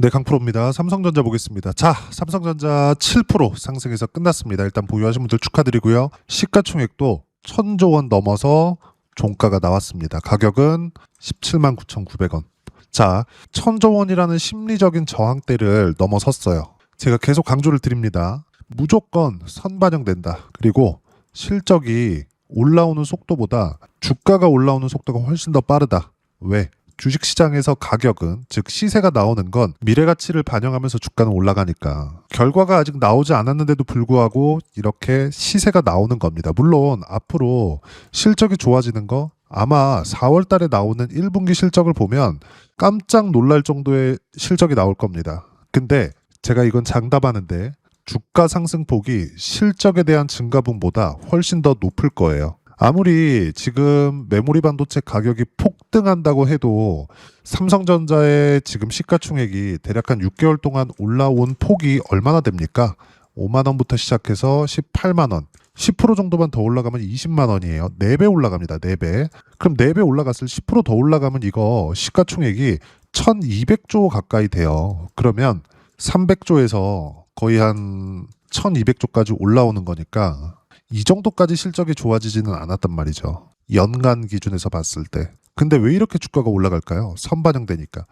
네, 강프로입니다. 삼성전자 보겠습니다. 자, 삼성전자 7% 상승해서 끝났습니다. 일단 보유하신 분들 축하드리고요. 시가총액도 1000조 원 넘어서 종가가 나왔습니다. 가격은 17만 9,900원. 자, 1000조 원이라는 심리적인 저항대를 넘어섰어요. 제가 계속 강조를 드립니다. 무조건 선반영된다. 그리고 실적이 올라오는 속도보다 주가가 올라오는 속도가 훨씬 더 빠르다. 왜? 주식시장에서 가격은, 즉 시세가 나오는 건 미래가치를 반영하면서 주가는 올라가니까 결과가 아직 나오지 않았는데도 불구하고 이렇게 시세가 나오는 겁니다. 물론 앞으로 실적이 좋아지는 거 아마 4월 달에 나오는 1분기 실적을 보면 깜짝 놀랄 정도의 실적이 나올 겁니다. 근데 제가 이건 장담하는데 주가 상승폭이 실적에 대한 증가분보다 훨씬 더 높을 거예요. 아무리 지금 메모리 반도체 가격이 폭등한다고 해도 삼성전자의 지금 시가총액이 대략 한 6개월 동안 올라온 폭이 얼마나 됩니까? 5만 원부터 시작해서 18만 원. 10% 정도만 더 올라가면 20만 원이에요. 4배 올라갑니다. 4배. 그럼 4배 올라갔을 10% 더 올라가면 이거 시가총액이 1200조 가까이 돼요. 그러면 300조에서 거의 한 1200조까지 올라오는 거니까 이 정도까지 실적이 좋아지지는 않았단 말이죠. 연간 기준에서 봤을 때. 근데 왜 이렇게 주가가 올라갈까요? 선반영되니까.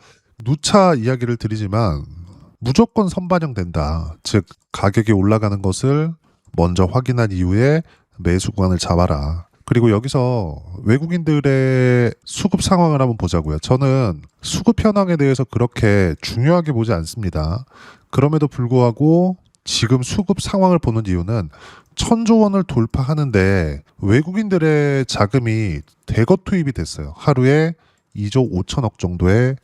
누차 이야기를 드리지만 무조건 선반영된다. 즉 가격이 올라가는 것을 먼저 확인한 이후에 매수 구간을 잡아라. 그리고 여기서 외국인들의 수급 상황을 한번 보자고요. 저는 수급 현황에 대해서 그렇게 중요하게 보지 않습니다. 그럼에도 불구하고 지금 수급 상황을 보는 이유는 1000조 원을 돌파하는데 외국인들의 자금이 대거 투입이 됐어요. 하루에 2조 5천억 정도의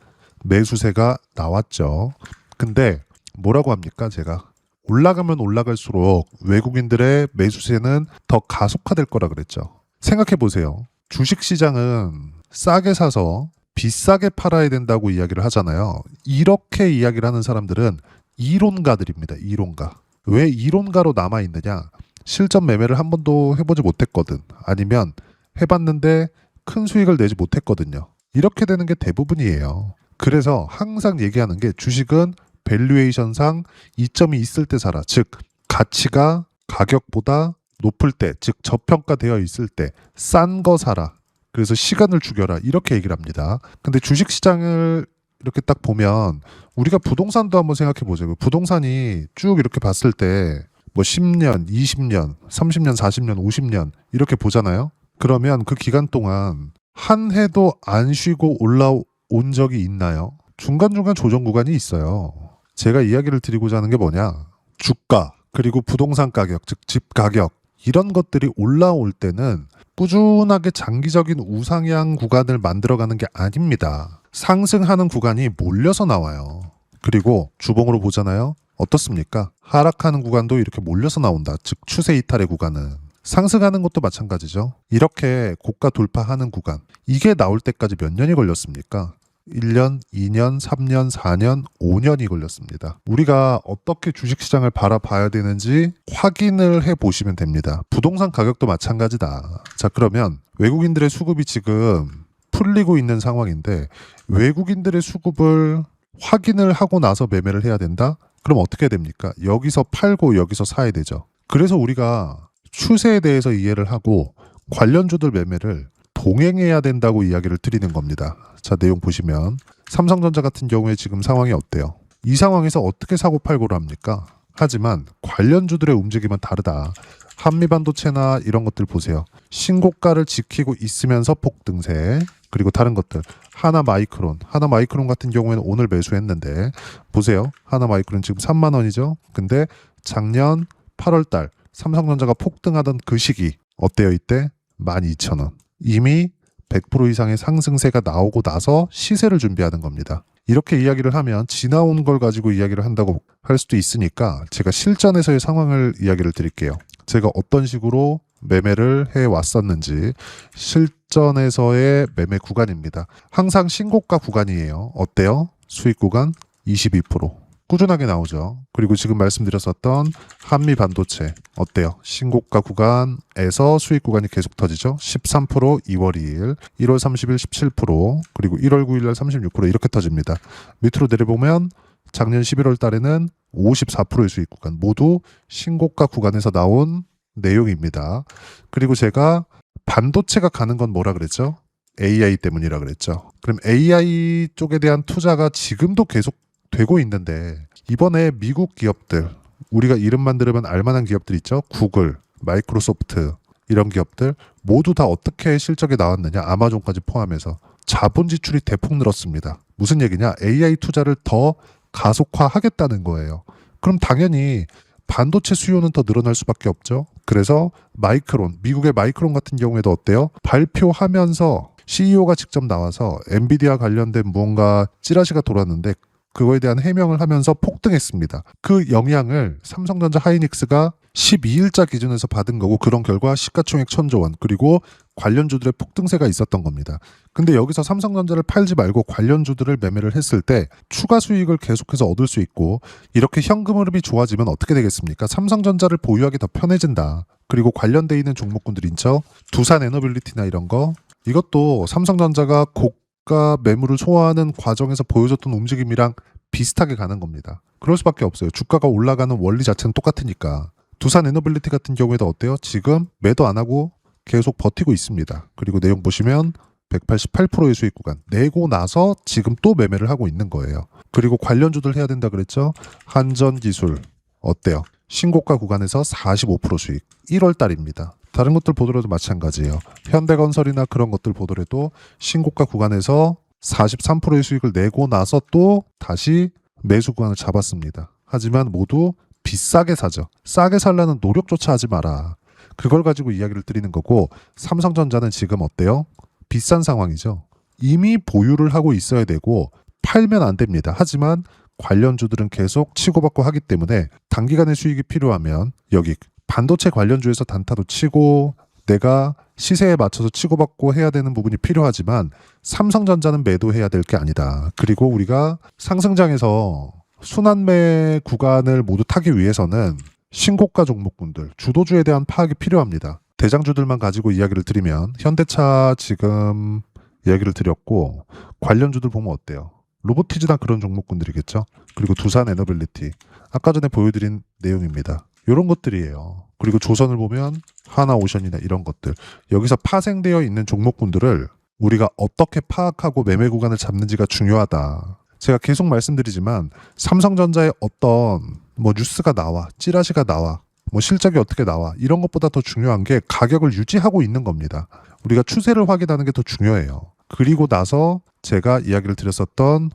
매수세가 나왔죠. 근데 뭐라고 합니까? 제가 올라가면 올라갈수록 외국인들의 매수세는 더 가속화될 거라 그랬죠. 생각해 보세요. 주식시장은 싸게 사서 비싸게 팔아야 된다고 이야기를 하잖아요. 이렇게 이야기를 하는 사람들은 이론가들입니다. 이론가. 왜 이론가로 남아있느냐? 실전 매매를 한 번도 해보지 못했거든. 아니면 해봤는데 큰 수익을 내지 못했거든요. 이렇게 되는 게 대부분이에요. 그래서 항상 얘기하는 게 주식은 밸류에이션상 이점이 있을 때 사라. 즉 가치가 가격보다 높을 때, 즉 저평가되어 있을 때 싼 거 사라. 그래서 시간을 죽여라. 이렇게 얘기를 합니다. 근데 주식시장을 이렇게 딱 보면 우리가 부동산도 한번 생각해 보자고요. 부동산이 쭉 이렇게 봤을 때 뭐 10년, 20년, 30년, 40년, 50년 이렇게 보잖아요. 그러면 그 기간 동안 한 해도 안 쉬고 올라온 적이 있나요? 중간중간 조정 구간이 있어요. 제가 이야기를 드리고자 하는 게 뭐냐? 주가, 그리고 부동산 가격, 즉 집 가격 이런 것들이 올라올 때는 꾸준하게 장기적인 우상향 구간을 만들어가는 게 아닙니다. 상승하는 구간이 몰려서 나와요. 그리고 주봉으로 보잖아요. 어떻습니까? 하락하는 구간도 이렇게 몰려서 나온다. 즉 추세 이탈의 구간은. 상승하는 것도 마찬가지죠. 이렇게 고가 돌파하는 구간. 이게 나올 때까지 몇 년이 걸렸습니까? 1년, 2년, 3년, 4년, 5년이 걸렸습니다. 우리가 어떻게 주식시장을 바라봐야 되는지 확인을 해보시면 됩니다. 부동산 가격도 마찬가지다. 자, 그러면 외국인들의 수급이 지금 풀리고 있는 상황인데 외국인들의 수급을 확인을 하고 나서 매매를 해야 된다? 그럼 어떻게 됩니까? 여기서 팔고 여기서 사야 되죠. 그래서 우리가 추세에 대해서 이해를 하고 관련주들 매매를 동행해야 된다고 이야기를 드리는 겁니다. 자, 내용 보시면 삼성전자 같은 경우에 지금 상황이 어때요? 이 상황에서 어떻게 사고 팔고를 합니까? 하지만 관련주들의 움직임은 다르다. 한미반도체나 이런 것들 보세요. 신고가를 지키고 있으면서 폭등세. 그리고 다른 것들. 하나마이크론 같은 경우에는 오늘 매수했는데 보세요. 하나마이크론 지금 3만 원이죠. 근데 작년 8월 달 삼성전자가 폭등하던 그 시기 어때요? 이때 12,000원. 이미 100% 이상의 상승세가 나오고 나서 시세를 준비하는 겁니다. 이렇게 이야기를 하면 지나온 걸 가지고 이야기를 한다고 할 수도 있으니까 제가 실전에서의 상황을 이야기를 드릴게요. 제가 어떤 식으로 매매를 해왔었는지 실전에서의 매매 구간입니다. 항상 신고가 구간이에요. 어때요? 수익 구간 22%. 꾸준하게 나오죠. 그리고 지금 말씀드렸었던 한미 반도체 어때요? 신고가 구간에서 수익 구간이 계속 터지죠. 13% 2월 2일, 1월 30일 17%, 그리고 1월 9일 날 36% 이렇게 터집니다. 밑으로 내려보면 작년 11월 달에는 54%의 수익 구간, 모두 신고가 구간에서 나온 내용입니다. 그리고 제가 반도체가 가는 건 뭐라 그랬죠? AI 때문이라 그랬죠. 그럼 AI 쪽에 대한 투자가 지금도 계속 되고 있는데, 이번에 미국 기업들, 우리가 이름만 들으면 알만한 기업들 있죠? 구글, 마이크로소프트, 이런 기업들 모두 다 어떻게 실적이 나왔느냐, 아마존까지 포함해서 자본 지출이 대폭 늘었습니다. 무슨 얘기냐? AI 투자를 더 가속화하겠다는 거예요. 그럼 당연히 반도체 수요는 더 늘어날 수밖에 없죠. 그래서 마이크론, 미국의 마이크론 같은 경우에도 어때요? 발표하면서 CEO가 직접 나와서 엔비디아 관련된 무언가 찌라시가 돌았는데 그거에 대한 해명을 하면서 폭등했습니다. 그 영향을 삼성전자 하이닉스가 12일자 기준에서 받은 거고, 그런 결과 시가총액 1,000조 원, 그리고 관련주들의 폭등세가 있었던 겁니다. 근데 여기서 삼성전자를 팔지 말고 관련주들을 매매를 했을 때 추가 수익을 계속해서 얻을 수 있고, 이렇게 현금 흐름이 좋아지면 어떻게 되겠습니까? 삼성전자를 보유하기 더 편해진다. 그리고 관련돼 있는 종목군들 있죠. 두산 에너빌리티나 이런 거, 이것도 삼성전자가 고가 매물을 소화하는 과정에서 보여줬던 움직임이랑 비슷하게 가는 겁니다. 그럴 수밖에 없어요. 주가가 올라가는 원리 자체는 똑같으니까. 두산 에너빌리티 같은 경우에도 어때요? 지금 매도 안 하고 계속 버티고 있습니다. 그리고 내용 보시면 188%의 수익 구간 내고 나서 지금 또 매매를 하고 있는 거예요. 그리고 관련주들 해야 된다 그랬죠? 한전기술 어때요? 신고가 구간에서 45% 수익, 1월 달입니다. 다른 것들 보더라도 마찬가지예요. 현대건설이나 그런 것들 보더라도 신고가 구간에서 43%의 수익을 내고 나서 또 다시 매수 구간을 잡았습니다. 하지만 모두 비싸게 사죠. 싸게 살라는 노력조차 하지 마라. 그걸 가지고 이야기를 드리는 거고, 삼성전자는 지금 어때요? 비싼 상황이죠. 이미 보유를 하고 있어야 되고 팔면 안 됩니다. 하지만 관련주들은 계속 치고받고 하기 때문에 단기간에 수익이 필요하면 여기 반도체 관련주에서 단타도 치고 내가 시세에 맞춰서 치고받고 해야 되는 부분이 필요하지만 삼성전자는 매도해야 될 게 아니다. 그리고 우리가 상승장에서 순환매 구간을 모두 타기 위해서는 신고가 종목군들, 주도주에 대한 파악이 필요합니다. 대장주들만 가지고 이야기를 드리면 현대차 지금 이야기를 드렸고, 관련주들 보면 어때요? 로보티즈나 그런 종목군들이겠죠. 그리고 두산 에너빌리티, 아까 전에 보여드린 내용입니다. 이런 것들이에요. 그리고 조선을 보면 하나오션이나 이런 것들, 여기서 파생되어 있는 종목군들을 우리가 어떻게 파악하고 매매 구간을 잡는지가 중요하다. 제가 계속 말씀드리지만 삼성전자의 어떤 뉴스가 나와, 찌라시가 나와, 실적이 어떻게 나와, 이런 것보다 더 중요한 게 가격을 유지하고 있는 겁니다. 우리가 추세를 확인하는 게 더 중요해요. 그리고 나서 제가 이야기를 드렸었던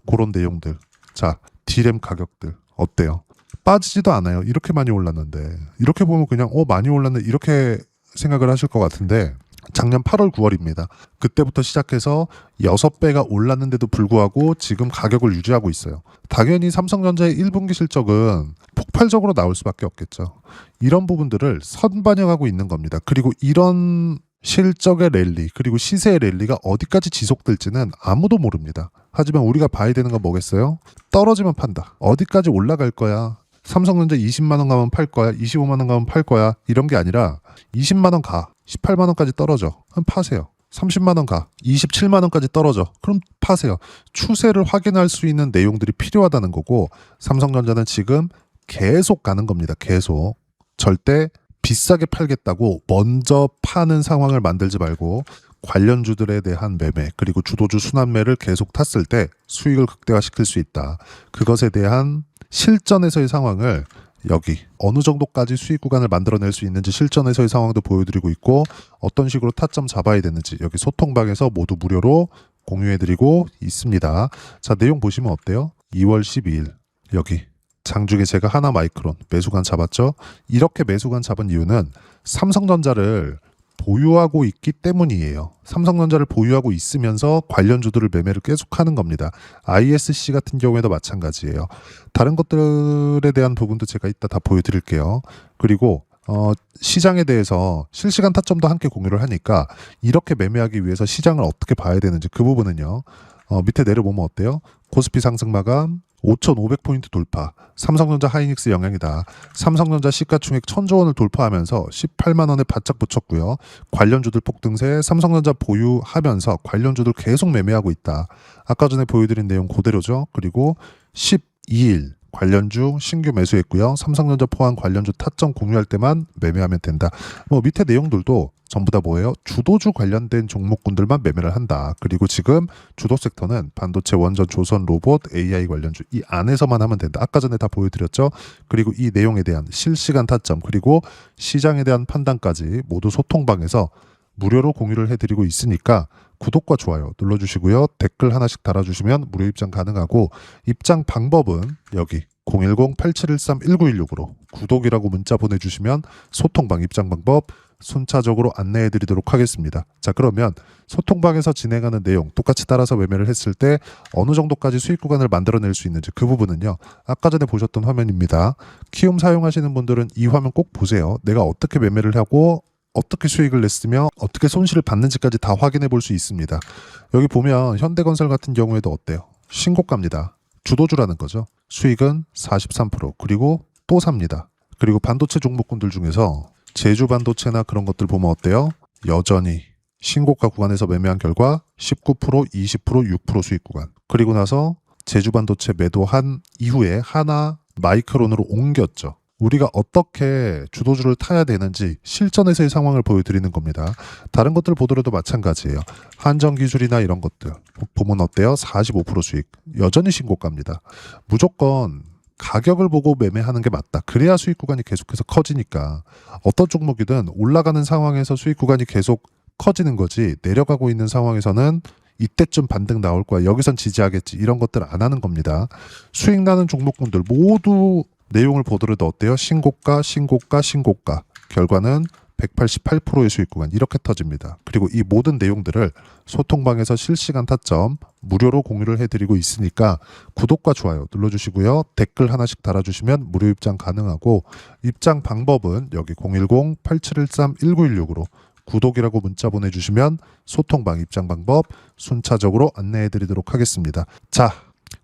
그런 내용들. 자, D램 가격들 어때요? 빠지지도 않아요. 이렇게 많이 올랐는데. 이렇게 보면 그냥 많이 올랐네 이렇게 생각을 하실 것 같은데, 작년 8월 9월입니다. 그때부터 시작해서 6배가 올랐는데도 불구하고 지금 가격을 유지하고 있어요. 당연히 삼성전자의 1분기 실적은 폭발적으로 나올 수밖에 없겠죠. 이런 부분들을 선반영하고 있는 겁니다. 그리고 이런 실적의 랠리, 그리고 시세의 랠리가 어디까지 지속될지는 아무도 모릅니다. 하지만 우리가 봐야 되는 건 뭐겠어요? 떨어지면 판다. 어디까지 올라갈 거야? 삼성전자 20만 원 가면 팔 거야? 25만 원 가면 팔 거야? 이런 게 아니라 20만 원 가. 18만 원까지 떨어져. 그럼 파세요. 30만 원 가. 27만 원까지 떨어져. 그럼 파세요. 추세를 확인할 수 있는 내용들이 필요하다는 거고, 삼성전자는 지금 계속 가는 겁니다. 계속. 절대 비싸게 팔겠다고 먼저 파는 상황을 만들지 말고 관련주들에 대한 매매, 그리고 주도주 순환매를 계속 탔을 때 수익을 극대화시킬 수 있다. 그것에 대한 실전에서의 상황을 여기 어느 정도까지 수익 구간을 만들어낼 수 있는지 실전에서의 상황도 보여드리고 있고, 어떤 식으로 타점 잡아야 되는지 여기 소통방에서 모두 무료로 공유해드리고 있습니다. 자, 내용 보시면 어때요? 2월 12일 여기 장중에 제가 하나 마이크론 매수관 잡았죠. 이렇게 매수관 잡은 이유는 삼성전자를 보유하고 있기 때문이에요. 삼성전자를 보유하고 있으면서 관련주들을 매매를 계속하는 겁니다. ISC 같은 경우에도 마찬가지예요. 다른 것들에 대한 부분도 제가 이따 다 보여드릴게요. 그리고 시장에 대해서 실시간 타점도 함께 공유를 하니까 이렇게 매매하기 위해서 시장을 어떻게 봐야 되는지 그 부분은요. 밑에 내려보면 어때요? 코스피 상승 마감 5,500포인트 돌파, 삼성전자 하이닉스 영향이다. 삼성전자 시가총액 1,000조 원을 돌파하면서 18만 원에 바짝 붙였고요. 관련주들 폭등세, 삼성전자 보유하면서 관련주들 계속 매매하고 있다. 아까 전에 보여드린 내용 그대로죠. 그리고 2일 관련주 신규 매수했고요. 삼성전자 포함 관련주 타점 공유할 때만 매매하면 된다. 뭐 밑에 내용들도 전부 다 뭐예요? 주도주 관련된 종목군들만 매매를 한다. 그리고 지금 주도 섹터는 반도체, 원전, 조선, 로봇, AI 관련주 이 안에서만 하면 된다. 아까 전에 다 보여드렸죠. 그리고 이 내용에 대한 실시간 타점 그리고 시장에 대한 판단까지 모두 소통방에서 무료로 공유를 해드리고 있으니까 구독과 좋아요 눌러주시고요. 댓글 하나씩 달아주시면 무료 입장 가능하고 입장 방법은 여기 010-8713-1916으로 구독이라고 문자 보내주시면 소통방 입장 방법 순차적으로 안내해드리도록 하겠습니다. 자, 그러면 소통방에서 진행하는 내용 똑같이 따라서 매매를 했을 때 어느 정도까지 수익 구간을 만들어낼 수 있는지 그 부분은요. 아까 전에 보셨던 화면입니다. 키움 사용하시는 분들은 이 화면 꼭 보세요. 내가 어떻게 매매를 하고 어떻게 수익을 냈으며 어떻게 손실을 받는지까지 다 확인해 볼 수 있습니다. 여기 보면 현대건설 같은 경우에도 어때요? 신고가입니다. 주도주라는 거죠. 수익은 43% 그리고 또 삽니다. 그리고 반도체 종목군들 중에서 제주반도체나 그런 것들 보면 어때요? 여전히 신고가 구간에서 매매한 결과 19%, 20%, 6% 수익 구간. 그리고 나서 제주반도체 매도한 이후에 하나 마이크론으로 옮겼죠. 우리가 어떻게 주도주를 타야 되는지 실전에서의 상황을 보여드리는 겁니다. 다른 것들 보더라도 마찬가지예요. 한정기술이나 이런 것들 보면 어때요? 45% 수익. 여전히 신고가입니다. 무조건 가격을 보고 매매하는 게 맞다. 그래야 수익 구간이 계속해서 커지니까 어떤 종목이든 올라가는 상황에서 수익 구간이 계속 커지는 거지 내려가고 있는 상황에서는 이때쯤 반등 나올 거야. 여기선 지지하겠지. 이런 것들 안 하는 겁니다. 수익 나는 종목군들 모두 내용을 보더라도 어때요? 신고가, 신고가, 신고가. 결과는 188%의 수익 구간 이렇게 터집니다. 그리고 이 모든 내용들을 소통방에서 실시간 타점 무료로 공유를 해드리고 있으니까 구독과 좋아요 눌러주시고요. 댓글 하나씩 달아주시면 무료 입장 가능하고 입장 방법은 여기 010-8713-1916으로 구독이라고 문자 보내주시면 소통방 입장 방법 순차적으로 안내해드리도록 하겠습니다. 자,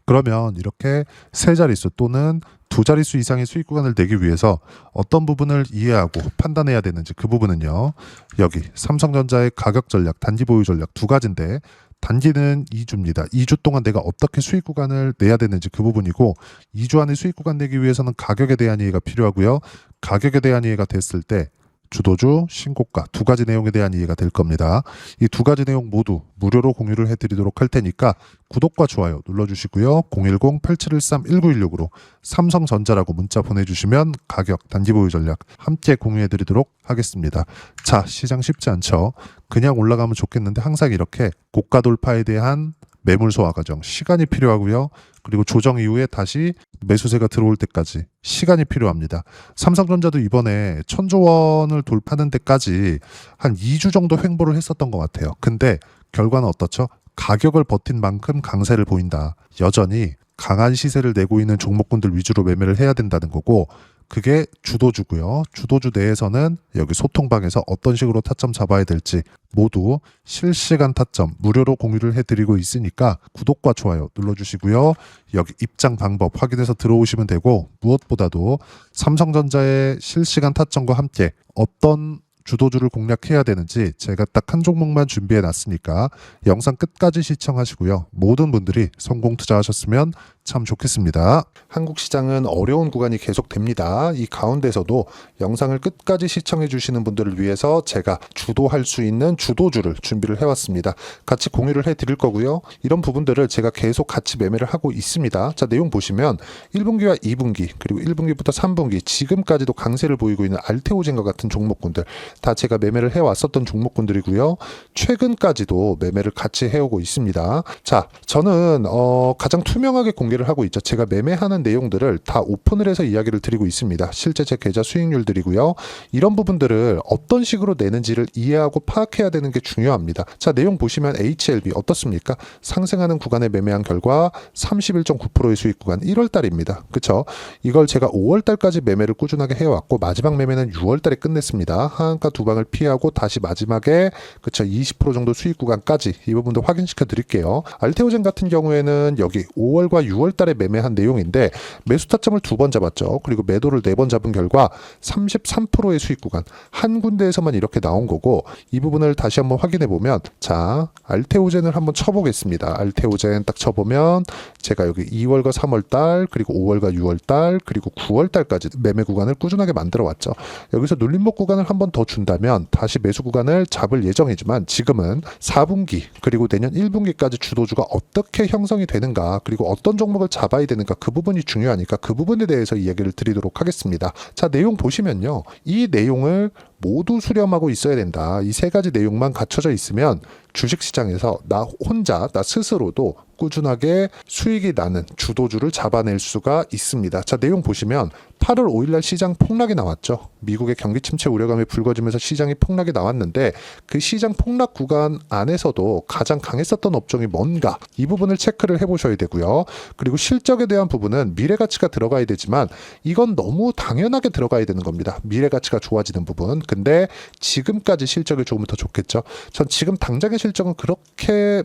그러면 이렇게 세 자릿수 또는 두 자릿수 이상의 수익 구간을 내기 위해서 어떤 부분을 이해하고 판단해야 되는지 그 부분은요. 여기 삼성전자의 가격 전략, 단기 보유 전략 두 가지인데 단기는 2주입니다. 2주 동안 내가 어떻게 수익 구간을 내야 되는지 그 부분이고 2주 안에 수익 구간 내기 위해서는 가격에 대한 이해가 필요하고요. 가격에 대한 이해가 됐을 때 주도주, 신고가 두 가지 내용에 대한 이해가 될 겁니다. 이 두 가지 내용 모두 무료로 공유를 해드리도록 할 테니까 구독과 좋아요 눌러주시고요. 010-8713-1916으로 삼성전자라고 문자 보내주시면 가격, 단기 보유 전략 함께 공유해드리도록 하겠습니다. 자, 시장 쉽지 않죠? 그냥 올라가면 좋겠는데 항상 이렇게 고가 돌파에 대한 매물 소화 과정 시간이 필요하고요. 그리고 조정 이후에 다시 매수세가 들어올 때까지 시간이 필요합니다. 삼성전자도 이번에 1,000조 원을 돌파하는 데까지 한 2주 정도 횡보를 했었던 것 같아요. 근데 결과는 어떻죠? 가격을 버틴 만큼 강세를 보인다. 여전히 강한 시세를 내고 있는 종목군들 위주로 매매를 해야 된다는 거고 그게 주도주고요. 주도주 내에서는 여기 소통방에서 어떤 식으로 타점 잡아야 될지 모두 실시간 타점 무료로 공유를 해드리고 있으니까 구독과 좋아요 눌러주시고요. 여기 입장 방법 확인해서 들어오시면 되고 무엇보다도 삼성전자의 실시간 타점과 함께 어떤 주도주를 공략해야 되는지 제가 딱 한 종목만 준비해 놨으니까 영상 끝까지 시청하시고요. 모든 분들이 성공 투자하셨으면 참 좋겠습니다. 한국 시장은 어려운 구간이 계속됩니다. 이 가운데서도 영상을 끝까지 시청해 주시는 분들을 위해서 제가 주도할 수 있는 주도주를 준비를 해왔습니다. 같이 공유를 해드릴 거고요. 이런 부분들을 제가 계속 같이 매매를 하고 있습니다. 자, 내용 보시면 1분기와 2분기 그리고 1분기부터 3분기 지금까지도 강세를 보이고 있는 알테오젠과 같은 종목군들 다 제가 매매를 해왔었던 종목군들이고요. 최근까지도 매매를 같이 해오고 있습니다. 자, 저는 가장 투명하게 공개를 하고 있죠. 제가 매매하는 내용들을 다 오픈을 해서 이야기를 드리고 있습니다. 실제 제 계좌 수익률들이고요. 이런 부분들을 어떤 식으로 내는지를 이해하고 파악해야 되는 게 중요합니다. 자, 내용 보시면 HLB 어떻습니까? 상승하는 구간에 매매한 결과 31.9%의 수익 구간 1월달입니다. 그쵸? 이걸 제가 5월달까지 매매를 꾸준하게 해왔고 마지막 매매는 6월달에 끝냈습니다. 하한가 상한가 두 방을 피하고 다시 마지막에 그쵸 20% 정도 수익 구간까지 이 부분도 확인시켜 드릴게요. 알테오젠 같은 경우에는 여기 5월과 6월 달에 매매한 내용인데 매수 타점을 2번 잡았죠. 그리고 매도를 4번 잡은 결과 33%의 수익 구간 한 군데에서만 이렇게 나온 거고, 이 부분을 다시 한번 확인해 보면, 자 알테오젠을 한번 쳐보겠습니다. 알테오젠 딱 쳐보면 제가 여기 2월과 3월 달 그리고 5월과 6월 달 그리고 9월 달까지 매매 구간을 꾸준하게 만들어 왔죠. 여기서 눌림목 구간을 한번 더 준다면 다시 매수 구간을 잡을 예정이지만, 지금은 4분기 그리고 내년 1분기까지 주도주가 어떻게 형성이 되는가, 그리고 어떤 종목을 잡아야 되는가, 그 부분이 중요하니까 그 부분에 대해서 이야기를 드리도록 하겠습니다. 자, 내용 보시면요, 이 내용을 모두 수렴하고 있어야 된다. 이 세 가지 내용만 갖춰져 있으면 주식시장에서 나 혼자, 나 스스로도 꾸준하게 수익이 나는 주도주를 잡아낼 수가 있습니다. 자, 내용 보시면 8월 5일날 시장 폭락이 나왔죠. 미국의 경기 침체 우려감이 불거지면서 시장이 폭락이 나왔는데, 그 시장 폭락 구간 안에서도 가장 강했었던 업종이 뭔가, 이 부분을 체크를 해보셔야 되고요. 그리고 실적에 대한 부분은 미래가치가 들어가야 되지만 이건 너무 당연하게 들어가야 되는 겁니다. 미래가치가 좋아지는 부분. 근데 지금까지 실적이 조금 더 좋겠죠. 전 지금 당장의 실적은 그렇게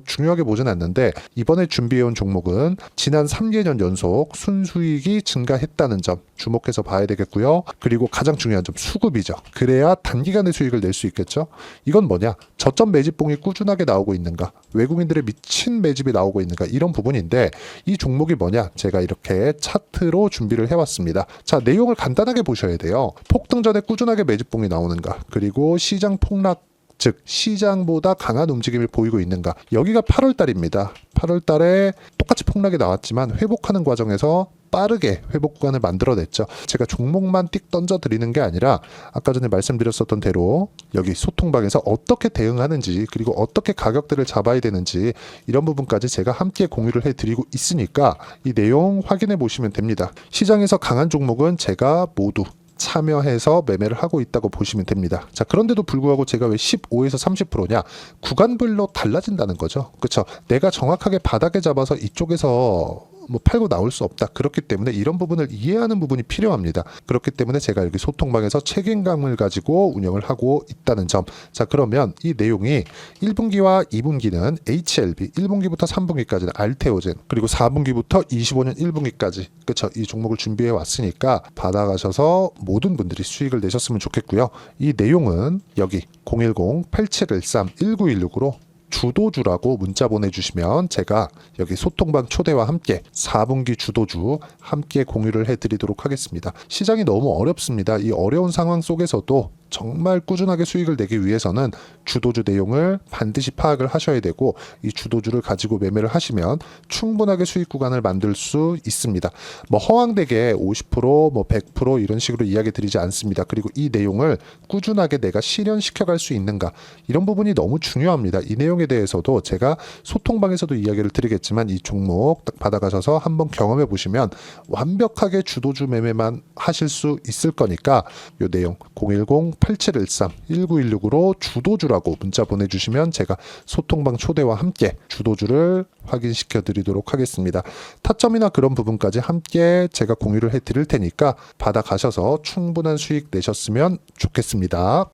중요하게 보진 않는데, 이번에 준비해온 종목은 지난 3개년 연속 순수익이 증가했다는 점 주목해서 봐야 되겠고요. 그리고 가장 중요한 점, 수급이죠. 그래야 단기간에 수익을 낼 수 있겠죠. 이건 뭐냐, 저점 매집봉이 꾸준하게 나오고 있는가, 외국인들의 미친 매집이 나오고 있는가, 이런 부분인데, 이 종목이 뭐냐, 제가 이렇게 차트로 준비를 해왔습니다. 자, 내용을 간단하게 보셔야 돼요. 폭등 전에 꾸준하게 매집봉이 나오는가, 그리고 시장 폭락, 즉 시장보다 강한 움직임을 보이고 있는가. 여기가 8월 달입니다. 8월 달에 똑같이 폭락이 나왔지만 회복하는 과정에서 빠르게 회복 구간을 만들어냈죠. 제가 종목만 띡 던져 드리는 게 아니라 아까 전에 말씀드렸었던 대로 여기 소통방에서 어떻게 대응하는지, 그리고 어떻게 가격들을 잡아야 되는지, 이런 부분까지 제가 함께 공유를 해드리고 있으니까 이 내용 확인해 보시면 됩니다. 시장에서 강한 종목은 제가 모두 참여해서 매매를 하고 있다고 보시면 됩니다. 자, 그런데도 불구하고 제가 왜 15에서 30%냐? 구간별로 달라진다는 거죠. 그렇죠? 내가 정확하게 바닥에 잡아서 이쪽에서 팔고 나올 수 없다. 그렇기 때문에 이런 부분을 이해하는 부분이 필요합니다. 그렇기 때문에 제가 여기 소통방에서 책임감을 가지고 운영을 하고 있다는 점. 자, 그러면 이 내용이 1분기와 2분기는 HLB, 1분기부터 3분기까지는 알테오젠, 그리고 4분기부터 25년 1분기까지, 그렇죠? 이 종목을 준비해 왔으니까 받아가셔서 모든 분들이 수익을 내셨으면 좋겠고요. 이 내용은 여기 010-8713-1916으로 주도주라고 문자 보내주시면 제가 여기 소통방 초대와 함께 4분기 주도주 함께 공유를 해드리도록 하겠습니다. 시장이 너무 어렵습니다. 이 어려운 상황 속에서도 정말 꾸준하게 수익을 내기 위해서는 주도주 내용을 반드시 파악을 하셔야 되고, 이 주도주를 가지고 매매를 하시면 충분하게 수익 구간을 만들 수 있습니다. 허황되게 50%, 100% 이런 식으로 이야기 드리지 않습니다. 그리고 이 내용을 꾸준하게 내가 실현시켜 갈 수 있는가, 이런 부분이 너무 중요합니다. 이 내용에 대해서도 제가 소통방에서도 이야기를 드리겠지만, 이 종목 딱 받아가셔서 한번 경험해 보시면 완벽하게 주도주 매매만 하실 수 있을 거니까, 이 내용 010-8713-1916으로 주도주라고 문자 보내주시면 제가 소통방 초대와 함께 주도주를 확인시켜 드리도록 하겠습니다. 타점이나 그런 부분까지 함께 제가 공유를 해 드릴 테니까 받아가셔서 충분한 수익 내셨으면 좋겠습니다.